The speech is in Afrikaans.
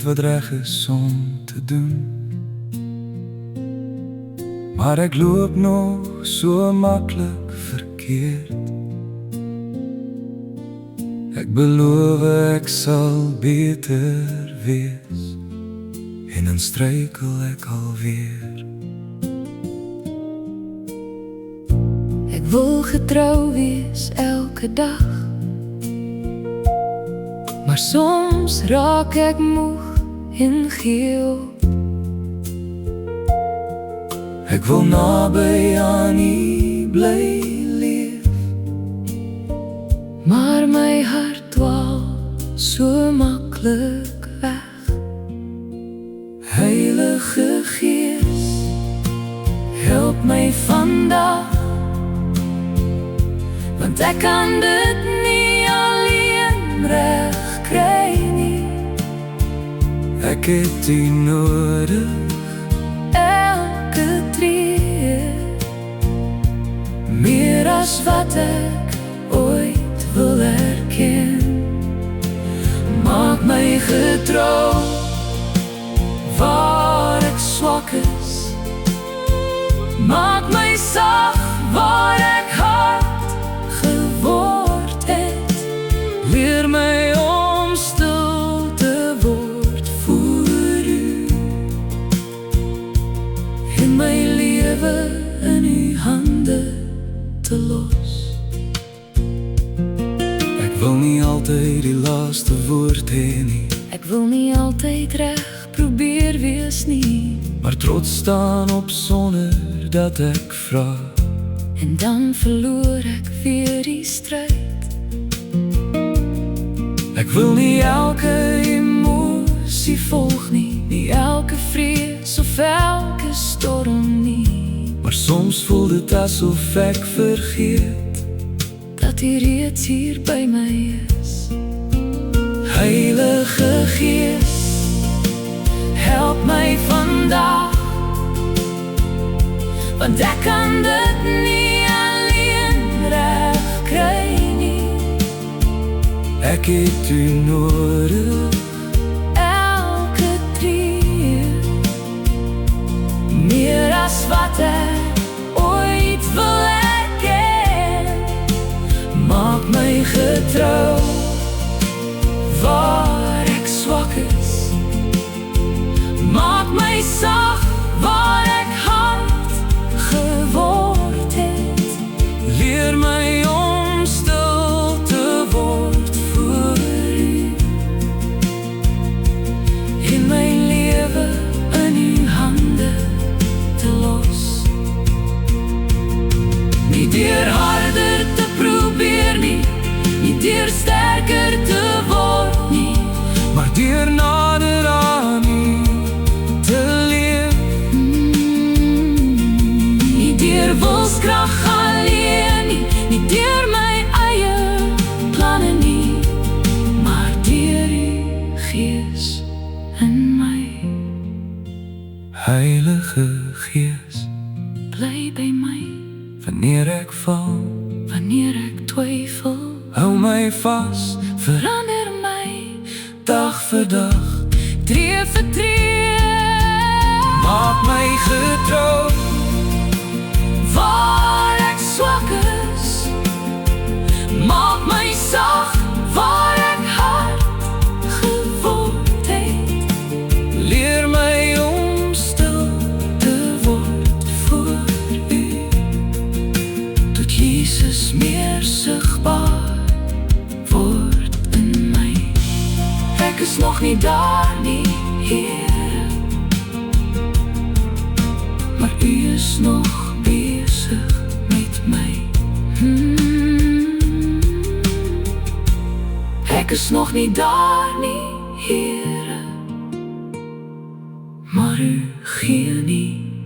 wat reg is om te doen. Maar ek loop nog so maklik verkeerd. Ek beloof ek sal beter wees, en dan struikel ek alweer. Ek wil getrou wees elke dag, maar soms raak ek moeg en gee op. Ek wil naby aan U bly leef, maar my hart dwaal so maklik weg. Heilige Gees, help my vandag, want ek kan dit nie alleen reg kry nie. Ek het U nodig elke tree, meer as wat ek ooit wil erken. Maak my getrou waar ek swak is, maak my sag waar ek hard geword het. Leer my om stil te word voor U, en my lewe in U hande te los. Ek wil nie altyd die laaste woord hê nie, ek wil nie altyd reg probeer wees nie, maar trots staan op sonder dat ek vra. en dan verloor ek weer die stryd. Ek wil nie elke emosie volg nie, nie elke vrees of elke storm nie, maar soms voel dit asof ek vergeet dat U reeds hier by my is. Heilige Gees, help my vandag, want ek kan dit nie alleen reg kry nie. Ek het U nodig Elke tree, meer as wat ek ooit wil erken. Maak my getrou waar ek swak is, maak my sag waar ek hard geword het. Leer my om stil te word voor U, en my lewe in U hande te los. Nie deur harder te probeer nie, nie deur sterker te word nie, maar deur nader aan U te leef. Nie deur wilskrag alleen nie, nie deur my eie planne nie, maar deur U Gees in my. Heilige Gees, bly by my wanneer ek val, wanneer ek twyfel, hou my vas, verander my dag vir dag, tree vir tree. maak my getrou waar ek swak is, maak my sag waar ek hard geword het. Leer my om stil te word voor U, tot Jesus meer sigbaar word in my. Ek is nog nie daar nie, Here, maar U is nog bezig met my. Ek is nog nie daar nie, Here, maar U gee nie